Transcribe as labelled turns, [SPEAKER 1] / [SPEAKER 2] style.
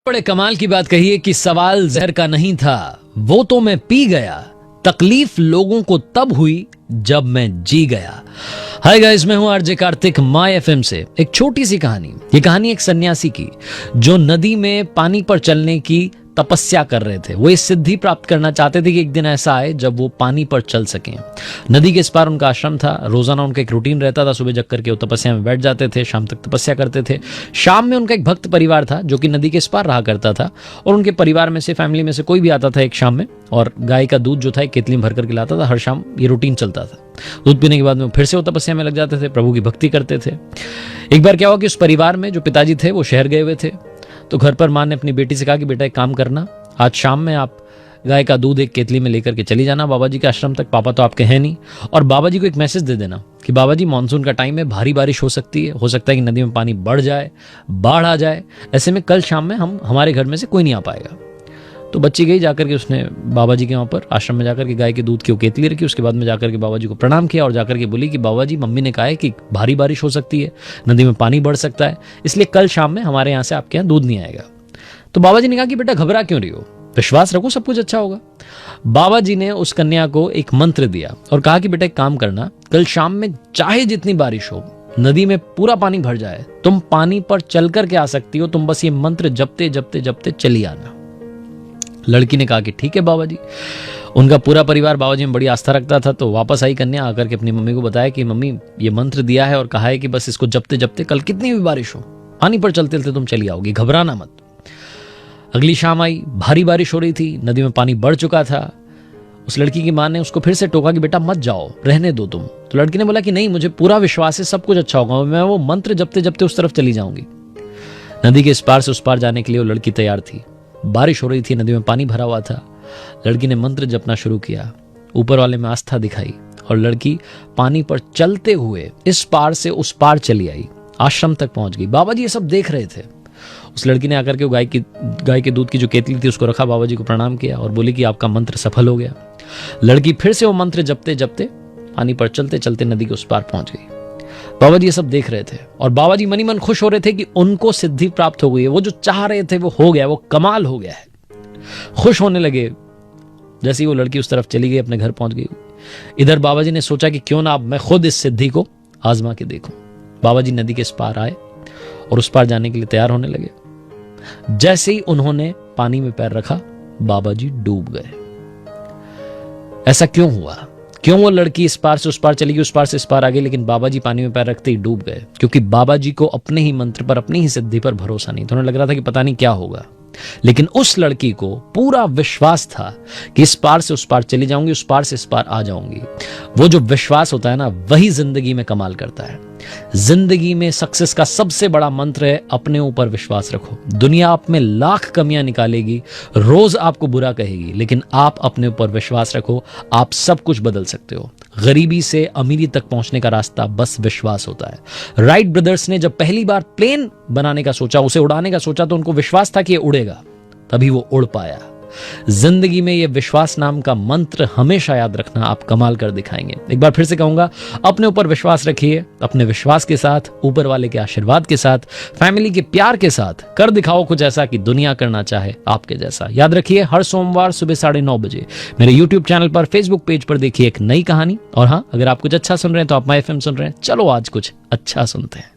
[SPEAKER 1] बड़े कमाल की बात कही है कि सवाल जहर का नहीं था, वो तो मैं पी गया। तकलीफ लोगों को तब हुई जब मैं जी गया। हाय गाइस, मैं हूं आरजे कार्तिक माय एफएम से। एक छोटी सी कहानी। ये कहानी एक सन्यासी की जो नदी में पानी पर चलने की तपस्या कर रहे थे। वो इस सिद्धि प्राप्त करना चाहते थे कि एक दिन ऐसा आए जब वो पानी पर चल सकें। नदी के इस पार उनका आश्रम था। रोजाना उनका एक रूटीन रहता था। सुबह जग करके वो तपस्या में बैठ जाते थे, शाम तक तपस्या करते थे। शाम में उनका एक भक्त परिवार था जो कि नदी के इस पार रहा करता था, और उनके परिवार में से, फैमिली में से कोई भी आता था एक शाम में, और गाय का दूध जो था एक केतली में भर करके लाता था। हर शाम ये रूटीन चलता था। दूध पीने के बाद में फिर से वो तपस्या में लग जाते थे, प्रभु की भक्ति करते थे। एक बार क्या हुआ कि उस परिवार में जो पिताजी थे वो शहर गए हुए थे। तो घर पर माँ ने अपनी बेटी से कहा कि बेटा एक काम करना, आज शाम में आप गाय का दूध एक केतली में लेकर के चली जाना बाबा जी के आश्रम तक। पापा तो आपके हैं नहीं, और बाबा जी को एक मैसेज दे देना कि बाबा जी मानसून का टाइम है, भारी बारिश हो सकती है, हो सकता है कि नदी में पानी बढ़ जाए, बाढ़ आ जाए। ऐसे में कल शाम में हमारे घर में से कोई नहीं आ पाएगा। तो बच्ची गई, जाकर के उसने बाबा जी के वहाँ पर आश्रम में जाकर के गाय के दूध की वो केतली रखी। उसके बाद में जाकर के बाबा जी को प्रणाम किया और जाकर के बोली कि बाबा जी, मम्मी ने कहा है कि भारी बारिश हो सकती है, नदी में पानी बढ़ सकता है, इसलिए कल शाम में हमारे यहाँ से आपके यहाँ दूध नहीं आएगा। तो बाबा जी ने कहा कि बेटा घबरा क्यों रही हो, विश्वास रखो, सब कुछ अच्छा होगा। बाबा जी ने उस कन्या को एक मंत्र दिया और कहा कि बेटा एक काम करना, कल शाम में चाहे जितनी बारिश हो, नदी में पूरा पानी भर जाए, तुम पानी पर चल करके आ सकती हो, तुम बस ये मंत्र जपते जपते जपते चली आना। लड़की ने कहा कि ठीक है बाबा जी। उनका पूरा परिवार बाबा जी में बड़ी आस्था रखता था। तो वापस आई कन्या, आकर के अपनी मम्मी को बताया कि मम्मी ये मंत्र दिया है और कहा है कि बस इसको जपते जपते कल कितनी भी बारिश हो, पानी पर चलते चलते तुम चली आओगी, घबराना मत। अगली शाम आई, भारी बारिश हो रही थी, नदी में पानी बढ़ चुका था। उस लड़की की मां ने उसको फिर से टोका कि बेटा मत जाओ, रहने दो तुम। तो लड़की ने बोला कि नहीं, मुझे पूरा विश्वास है, सब कुछ अच्छा होगा, मैं वो मंत्र जपते जपते उस तरफ चली जाऊंगी। नदी के इस पार से उस पार जाने के लिए वो लड़की तैयार थी। बारिश हो रही थी, नदी में पानी भरा हुआ था। लड़की ने मंत्र जपना शुरू किया, ऊपर वाले में आस्था दिखाई, और लड़की पानी पर चलते हुए इस पार से उस पार चली आई, आश्रम तक पहुंच गई। बाबा जी ये सब देख रहे थे। उस लड़की ने आकर के गाय के दूध की जो केतली थी उसको रखा, बाबा जी को प्रणाम किया और बोली कि आपका मंत्र सफल हो गया। लड़की फिर से वो मंत्र जपते जपते पानी पर चलते चलते नदी के उस पार पहुंच गई। बाबा जी ये सब देख रहे थे, और बाबा जी मनी मन खुश हो रहे थे कि उनको सिद्धि प्राप्त हो गई है, वो जो चाह रहे थे वो हो गया, वो कमाल हो गया है। खुश होने लगे। जैसे ही वो लड़की उस तरफ चली गई, अपने घर पहुंच गई, इधर बाबा जी ने सोचा कि क्यों ना अब मैं खुद इस सिद्धि को आजमा के देखूं। बाबा जी नदी के इस पार आए और उस पार जाने के लिए तैयार होने लगे। जैसे ही उन्होंने पानी में पैर रखा, बाबा जी डूब गए। ऐसा क्यों हुआ? क्यों वो लड़की इस पार से उस पार चली गई, उस पार से इस पार आ गई, लेकिन बाबा जी पानी में पैर रखते ही डूब गए? क्योंकि बाबा जी को अपने ही मंत्र पर, अपनी ही सिद्धि पर भरोसा नहीं था। उन्हें लग रहा था कि पता नहीं क्या होगा, लेकिन उस लड़की को पूरा विश्वास था कि इस पार से उस पार चली जाऊंगी, उस पार से इस पार आ जाऊंगी। वो जो विश्वास होता है ना, वही जिंदगी में कमाल करता है। जिंदगी में सक्सेस का सबसे बड़ा मंत्र है अपने ऊपर विश्वास रखो। दुनिया आप में लाख कमियां निकालेगी, रोज आपको बुरा कहेगी, लेकिन आप अपने ऊपर विश्वास रखो, आप सब कुछ बदल सकते हो। गरीबी से अमीरी तक पहुंचने का रास्ता बस विश्वास होता है। राइट ब्रदर्स ने जब पहली बार प्लेन बनाने का सोचा, उसे उड़ाने का सोचा, तो उनको विश्वास था कि ये उड़ेगा, तभी वो उड़ पाया। जिंदगी में ये विश्वास नाम का मंत्र हमेशा याद रखना, आप कमाल कर दिखाएंगे। एक बार फिर से कहूंगा, अपने ऊपर विश्वास रखिए, अपने विश्वास के साथ, ऊपर वाले के आशीर्वाद के साथ, फैमिली के प्यार के साथ कर दिखाओ कुछ ऐसा कि दुनिया करना चाहे आपके जैसा। याद रखिए, हर सोमवार सुबह 9:30 बजे मेरे YouTube चैनल पर, Facebook पेज पर देखिए एक नई कहानी। और हाँ, अगर आप कुछ अच्छा सुन रहे हैं तो आप माय एफएम सुन रहे हैं। चलो आज कुछ अच्छा सुनते हैं।